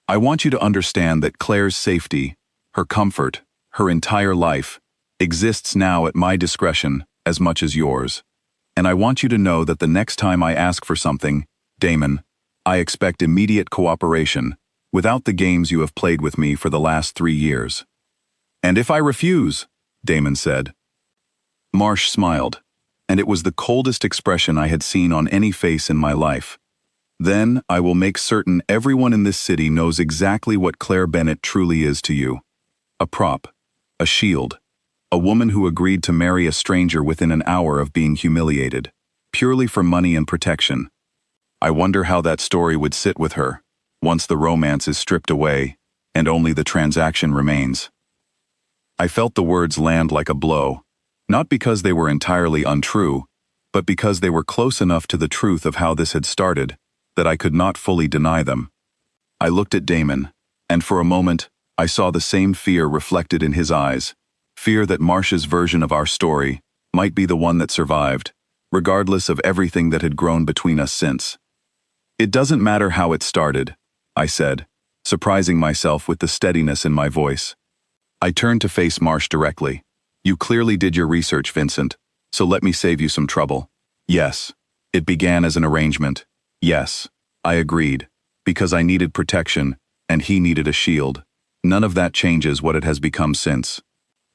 I want you to understand that Claire's safety, her comfort, her entire life, exists now at my discretion as much as yours. And I want you to know that the next time I ask for something, Damon, I expect immediate cooperation, without the games you have played with me for the last 3 years." "And if I refuse?" Damon said. Marsh smiled, and it was the coldest expression I had seen on any face in my life. "Then I will make certain everyone in this city knows exactly what Claire Bennett truly is to you. A prop, a shield, a woman who agreed to marry a stranger within an hour of being humiliated, purely for money and protection. I wonder how that story would sit with her, once the romance is stripped away, and only the transaction remains." I felt the words land like a blow, not because they were entirely untrue, but because they were close enough to the truth of how this had started, that I could not fully deny them. I looked at Damon, and for a moment, I saw the same fear reflected in his eyes, fear that Marsh's version of our story might be the one that survived, regardless of everything that had grown between us since. "It doesn't matter how it started," I said, surprising myself with the steadiness in my voice. I turned to face Marsh directly. "You clearly did your research, Vincent, so let me save you some trouble. Yes, it began as an arrangement. Yes, I agreed, because I needed protection, and he needed a shield. None of that changes what it has become since.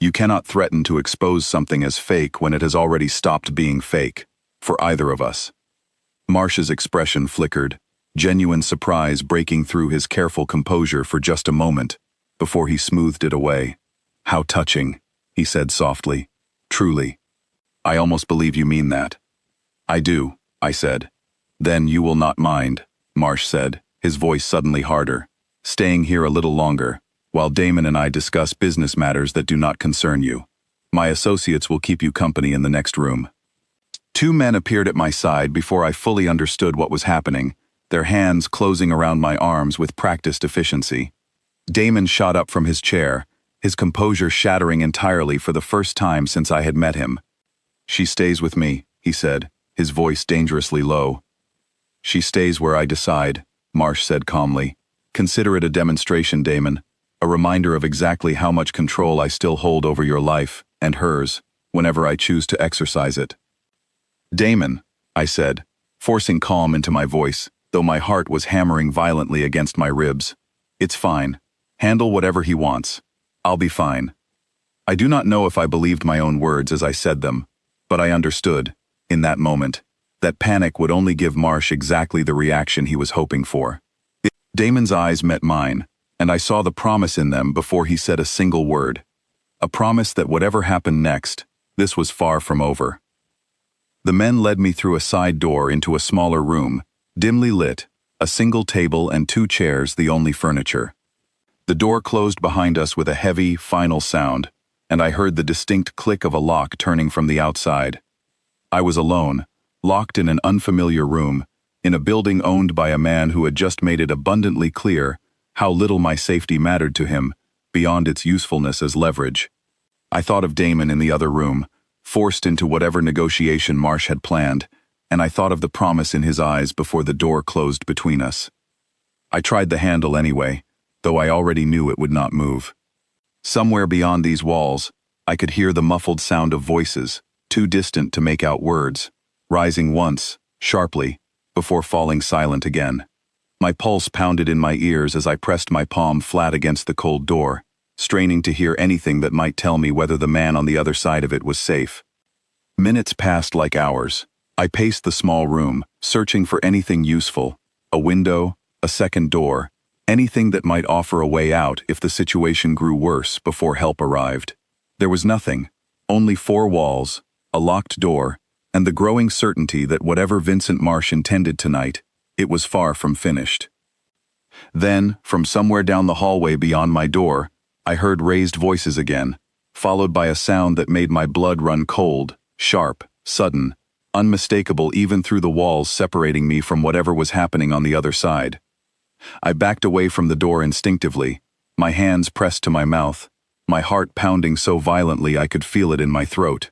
You cannot threaten to expose something as fake when it has already stopped being fake, for either of us." Marsh's expression flickered, genuine surprise breaking through his careful composure for just a moment, before he smoothed it away. "How touching," he said softly. "Truly. I almost believe you mean that." "I do," I said. "Then you will not mind," Marsh said, his voice suddenly harder, "staying here a little longer, while Damon and I discuss business matters that do not concern you. My associates will keep you company in the next room." 2 men appeared at my side before I fully understood what was happening, their hands closing around my arms with practiced efficiency. Damon shot up from his chair, his composure shattering entirely for the first time since I had met him. "She stays with me," he said, his voice dangerously low. "She stays where I decide," Marsh said calmly. "Consider it a demonstration, Damon, a reminder of exactly how much control I still hold over your life, and hers, whenever I choose to exercise it." "Damon," I said, forcing calm into my voice, though my heart was hammering violently against my ribs. "It's fine. Handle whatever he wants. I'll be fine." I do not know if I believed my own words as I said them, but I understood, in that moment, that panic would only give Marsh exactly the reaction he was hoping for. Damon's eyes met mine, and I saw the promise in them before he said a single word. A promise that whatever happened next, this was far from over. The men led me through a side door into a smaller room, dimly lit, a single table and 2 chairs the only furniture. The door closed behind us with a heavy, final sound, and I heard the distinct click of a lock turning from the outside. I was alone, locked in an unfamiliar room, in a building owned by a man who had just made it abundantly clear how little my safety mattered to him, beyond its usefulness as leverage. I thought of Damon in the other room, forced into whatever negotiation Marsh had planned, and I thought of the promise in his eyes before the door closed between us. I tried the handle anyway, though I already knew it would not move. Somewhere beyond these walls, I could hear the muffled sound of voices, too distant to make out words, rising once, sharply, before falling silent again. My pulse pounded in my ears as I pressed my palm flat against the cold door, straining to hear anything that might tell me whether the man on the other side of it was safe. Minutes passed like hours. I paced the small room, searching for anything useful, a window, a second door, anything that might offer a way out if the situation grew worse before help arrived. There was nothing, only 4 walls, a locked door, and the growing certainty that whatever Vincent Marsh intended tonight, it was far from finished. Then, from somewhere down the hallway beyond my door, I heard raised voices again, followed by a sound that made my blood run cold, sharp, sudden, unmistakable even through the walls separating me from whatever was happening on the other side. I backed away from the door instinctively, my hands pressed to my mouth, my heart pounding so violently I could feel it in my throat.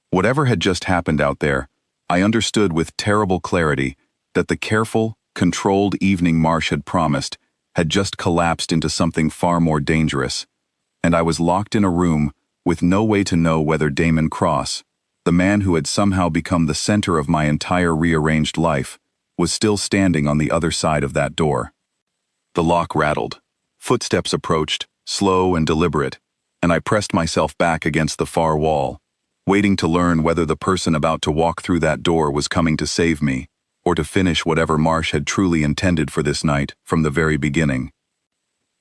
Whatever had just happened out there, I understood with terrible clarity that the careful, controlled evening Marsh had promised had just collapsed into something far more dangerous, and I was locked in a room with no way to know whether Damon Cross, the man who had somehow become the center of my entire rearranged life, was still standing on the other side of that door. The lock rattled. Footsteps approached, slow and deliberate, and I pressed myself back against the far wall, waiting to learn whether the person about to walk through that door was coming to save me, or to finish whatever Marsh had truly intended for this night from the very beginning.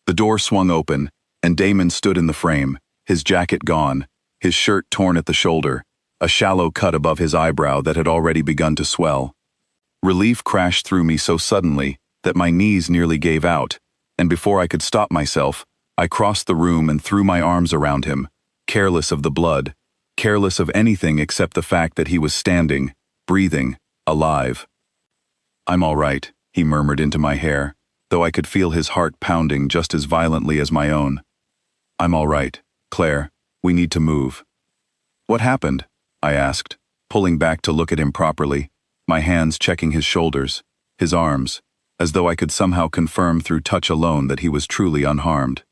The door swung open, and Damon stood in the frame, his jacket gone, his shirt torn at the shoulder, a shallow cut above his eyebrow that had already begun to swell. Relief crashed through me so suddenly that my knees nearly gave out, and before I could stop myself, I crossed the room and threw my arms around him, careless of the blood, careless of anything except the fact that he was standing, breathing, alive. "I'm all right," he murmured into my hair, though I could feel his heart pounding just as violently as my own. "I'm all right, Claire. We need to move." "What happened?" I asked, pulling back to look at him properly, my hands checking his shoulders, his arms, as though I could somehow confirm through touch alone that he was truly unharmed.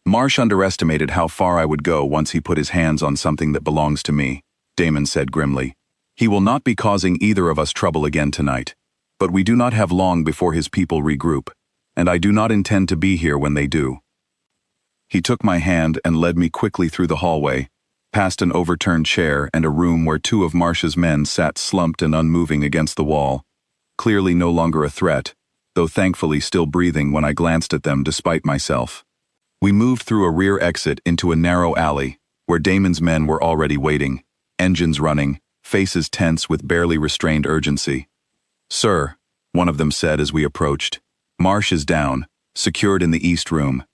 "Marsh underestimated how far I would go once he put his hands on something that belongs to me," Damon said grimly. "He will not be causing either of us trouble again tonight. But we do not have long before his people regroup, and I do not intend to be here when they do." He took my hand and led me quickly through the hallway, past an overturned chair and a room where two of Marsh's men sat slumped and unmoving against the wall, clearly no longer a threat, though thankfully still breathing when I glanced at them despite myself. We moved through a rear exit into a narrow alley, where Damon's men were already waiting, engines running, faces tense with barely restrained urgency. "Sir," one of them said as we approached, "Marsh is down, secured in the east room."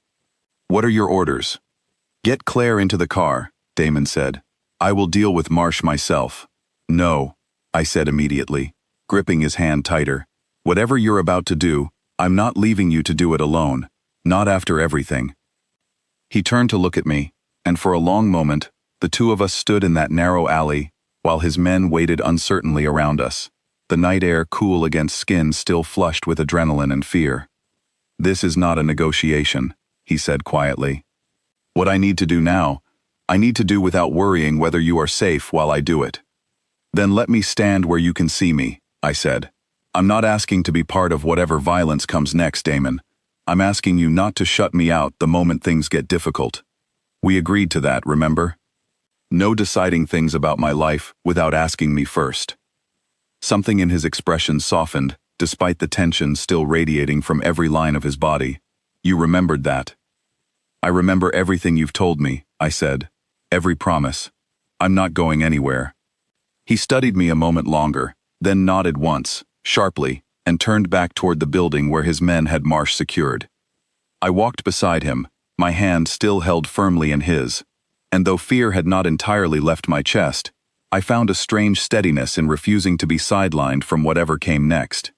"What are your orders?" "Get Claire into the car," Damon said. "I will deal with Marsh myself." "No," I said immediately, gripping his hand tighter. "Whatever you're about to do, I'm not leaving you to do it alone, not after everything." He turned to look at me, and for a long moment, the two of us stood in that narrow alley, while his men waited uncertainly around us, the night air cool against skin still flushed with adrenaline and fear. "This is not a negotiation," he said quietly. "What I need to do now, I need to do without worrying whether you are safe while I do it." "Then let me stand where you can see me," I said. "I'm not asking to be part of whatever violence comes next, Damon. I'm asking you not to shut me out the moment things get difficult. We agreed to that, remember? No deciding things about my life without asking me first." Something in his expression softened, despite the tension still radiating from every line of his body. "You remembered that." "I remember everything you've told me," I said. "Every promise. I'm not going anywhere." He studied me a moment longer, then nodded once, sharply, and turned back toward the building where his men had Marsh secured. I walked beside him, my hand still held firmly in his, and though fear had not entirely left my chest, I found a strange steadiness in refusing to be sidelined from whatever came next.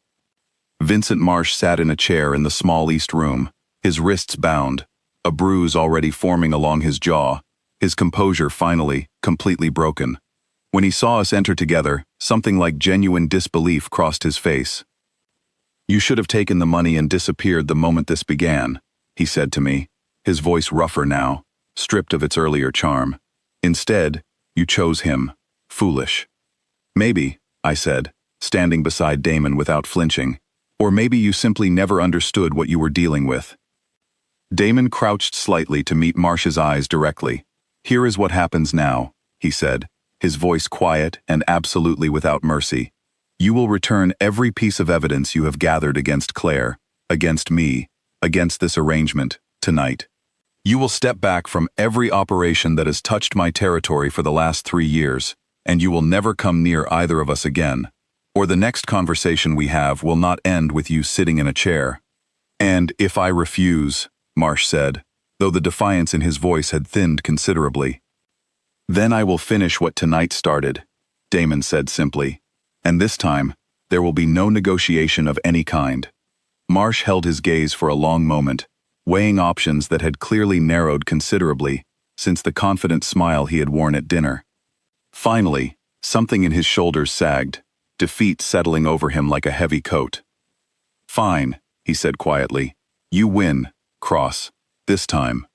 Vincent Marsh sat in a chair in the small east room, his wrists bound, a bruise already forming along his jaw, his composure finally, completely broken. When he saw us enter together, something like genuine disbelief crossed his face. "You should have taken the money and disappeared the moment this began," he said to me, his voice rougher now, stripped of its earlier charm. "Instead, you chose him. Foolish." "Maybe," I said, standing beside Damon without flinching, "or maybe you simply never understood what you were dealing with." Damon crouched slightly to meet Marsh's eyes directly. "Here is what happens now," he said, his voice quiet and absolutely without mercy. "You will return every piece of evidence you have gathered against Claire, against me, against this arrangement, tonight. You will step back from every operation that has touched my territory for the last 3 years, and you will never come near either of us again, or the next conversation we have will not end with you sitting in a chair." "And if I refuse," Marsh said, though the defiance in his voice had thinned considerably. "Then I will finish what tonight started," Damon said simply, "and this time, there will be no negotiation of any kind." Marsh held his gaze for a long moment, weighing options that had clearly narrowed considerably since the confident smile he had worn at dinner. Finally, something in his shoulders sagged, defeat settling over him like a heavy coat. "Fine," he said quietly. "You win, Cross. This time."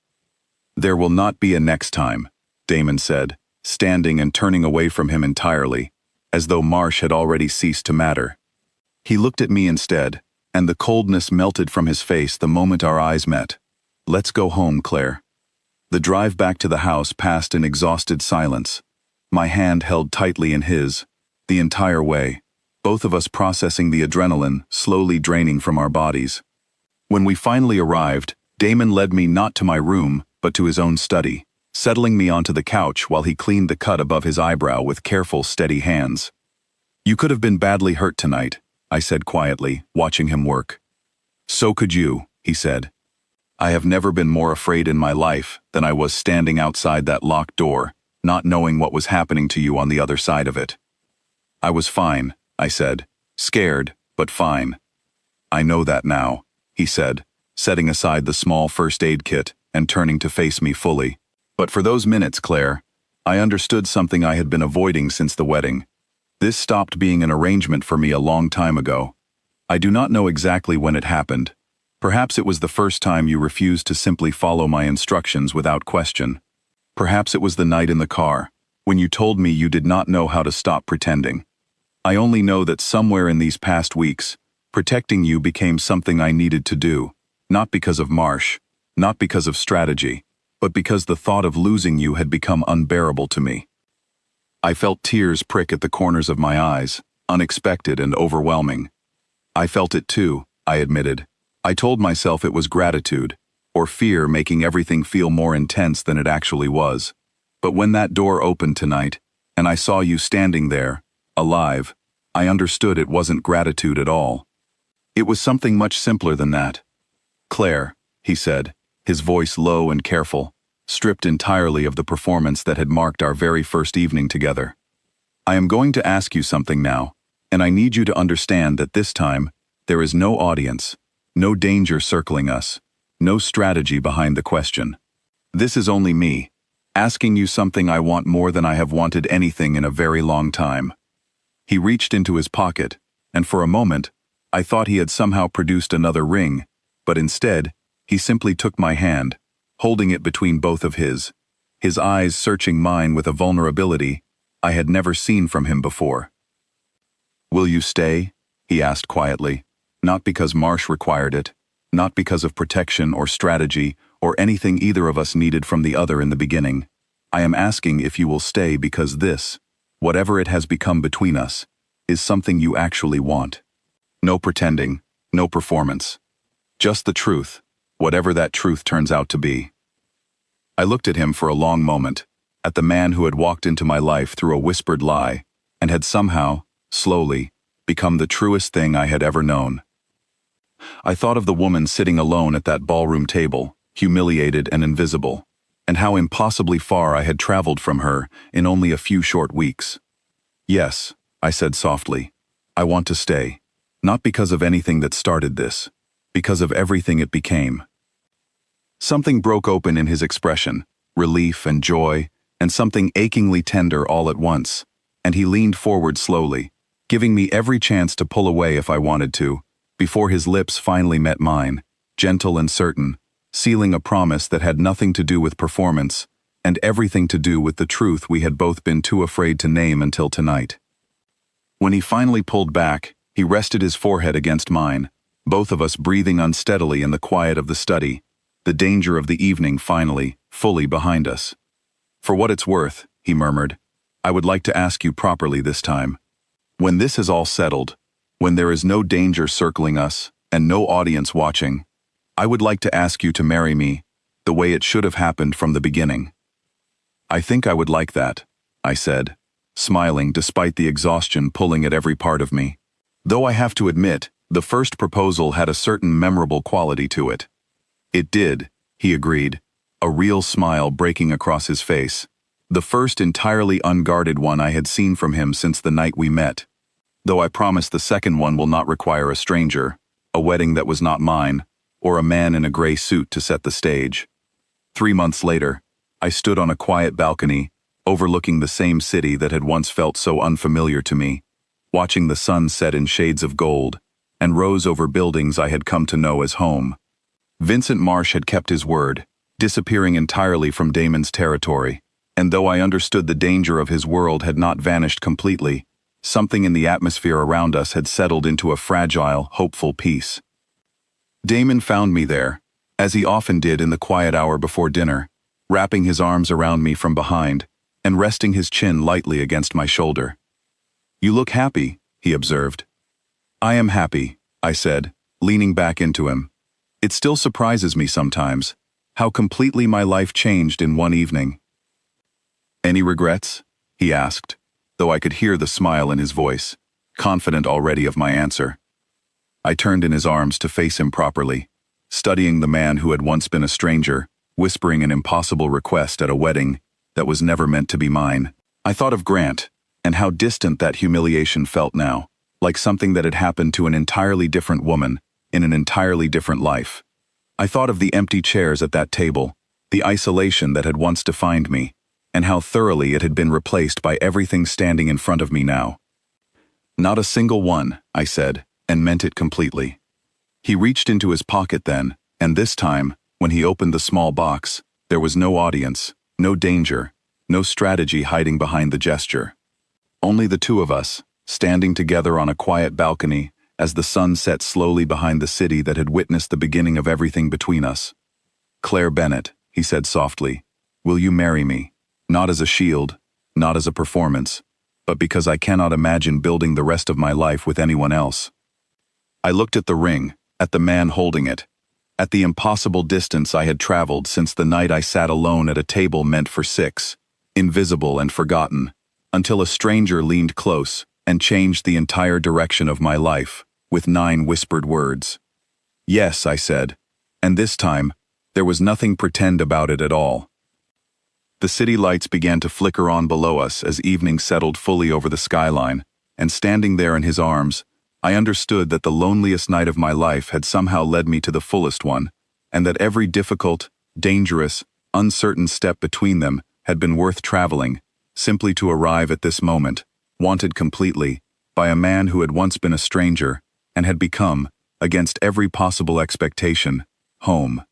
"There will not be a next time," Damon said, standing and turning away from him entirely, as though Marsh had already ceased to matter. He looked at me instead, and the coldness melted from his face the moment our eyes met. "Let's go home, Claire." The drive back to the house passed in exhausted silence. My hand held tightly in his, the entire way, both of us processing the adrenaline slowly draining from our bodies. When we finally arrived, Damon led me not to my room, but to his own study, settling me onto the couch while he cleaned the cut above his eyebrow with careful, steady hands. "You could have been badly hurt tonight," I said quietly, watching him work. "So could you," he said. I have never been more afraid in my life than I was standing outside that locked door, not knowing what was happening to you on the other side of it. "I was fine," I said, "scared, but fine." "I know that now," he said, setting aside the small first aid kit and turning to face me fully. "But for those minutes, Claire, I understood something I had been avoiding since the wedding. This stopped being an arrangement for me a long time ago. I do not know exactly when it happened. Perhaps it was the first time you refused to simply follow my instructions without question. Perhaps it was the night in the car, when you told me you did not know how to stop pretending. I only know that somewhere in these past weeks, protecting you became something I needed to do, not because of Marsh, not because of strategy, but because the thought of losing you had become unbearable to me." I felt tears prick at the corners of my eyes, unexpected and overwhelming. "I felt it too," I admitted. I told myself it was gratitude, or fear making everything feel more intense than it actually was. But when that door opened tonight, and I saw you standing there, alive, I understood it wasn't gratitude at all. It was something much simpler than that. "Claire," he said, his voice low and careful, stripped entirely of the performance that had marked our very first evening together. "I am going to ask you something now, and I need you to understand that this time, there is no audience, no danger circling us, no strategy behind the question. This is only me, asking you something I want more than I have wanted anything in a very long time." He reached into his pocket, and for a moment, I thought he had somehow produced another ring, but instead, he simply took my hand, holding it between both of his eyes searching mine with a vulnerability I had never seen from him before. "Will you stay?" he asked quietly, not because Marsh required it, not because of protection or strategy or anything either of us needed from the other in the beginning. "I am asking if you will stay because this, whatever it has become between us, is something you actually want. No pretending, no performance. Just the truth, whatever that truth turns out to be." I looked at him for a long moment, at the man who had walked into my life through a whispered lie, and had somehow, slowly, become the truest thing I had ever known. I thought of the woman sitting alone at that ballroom table, humiliated and invisible, and how impossibly far I had traveled from her in only a few short weeks. "Yes," I said softly, "I want to stay. Not because of anything that started this, because of everything it became." Something broke open in his expression, relief and joy, and something achingly tender all at once, and he leaned forward slowly, giving me every chance to pull away if I wanted to, before his lips finally met mine, gentle and certain, sealing a promise that had nothing to do with performance, and everything to do with the truth we had both been too afraid to name until tonight. When he finally pulled back, he rested his forehead against mine, both of us breathing unsteadily in the quiet of the study, the danger of the evening finally, fully behind us. "For what it's worth," he murmured, "I would like to ask you properly this time. When this is all settled, when there is no danger circling us and no audience watching, I would like to ask you to marry me the way it should have happened from the beginning." "I think I would like that," I said, smiling despite the exhaustion pulling at every part of me. Though I have to admit, the first proposal had a certain memorable quality to it. "It did," he agreed, a real smile breaking across his face. The first entirely unguarded one I had seen from him since the night we met. Though I promise the second one will not require a stranger, a wedding that was not mine, or a man in a gray suit to set the stage. 3 months later, I stood on a quiet balcony, overlooking the same city that had once felt so unfamiliar to me, watching the sun set in shades of gold, and rose over buildings I had come to know as home. Vincent Marsh had kept his word, disappearing entirely from Damon's territory, and though I understood the danger of his world had not vanished completely, something in the atmosphere around us had settled into a fragile, hopeful peace. Damon found me there, as he often did in the quiet hour before dinner, wrapping his arms around me from behind and resting his chin lightly against my shoulder. "You look happy," he observed. "I am happy," I said, leaning back into him. "It still surprises me sometimes, how completely my life changed in one evening." "Any regrets?" he asked, though I could hear the smile in his voice, confident already of my answer. I turned in his arms to face him properly, studying the man who had once been a stranger, whispering an impossible request at a wedding that was never meant to be mine. I thought of Grant, and how distant that humiliation felt now, like something that had happened to an entirely different woman, in an entirely different life. I thought of the empty chairs at that table, the isolation that had once defined me, and how thoroughly it had been replaced by everything standing in front of me now. "Not a single one," I said, and meant it completely. He reached into his pocket then, and this time, when he opened the small box, there was no audience, no danger, no strategy hiding behind the gesture. Only the two of us, standing together on a quiet balcony as the sun set slowly behind the city that had witnessed the beginning of everything between us. "Claire Bennett," he said softly, "will you marry me? Not as a shield, not as a performance, but because I cannot imagine building the rest of my life with anyone else." I looked at the ring, at the man holding it, at the impossible distance I had traveled since the night I sat alone at a table meant for 6, invisible and forgotten, until a stranger leaned close and changed the entire direction of my life, with 9 whispered words. "Yes," I said, and this time, there was nothing pretend about it at all. The city lights began to flicker on below us as evening settled fully over the skyline, and standing there in his arms, I understood that the loneliest night of my life had somehow led me to the fullest one, and that every difficult, dangerous, uncertain step between them had been worth traveling, simply to arrive at this moment, wanted completely, by a man who had once been a stranger, and had become, against every possible expectation, home.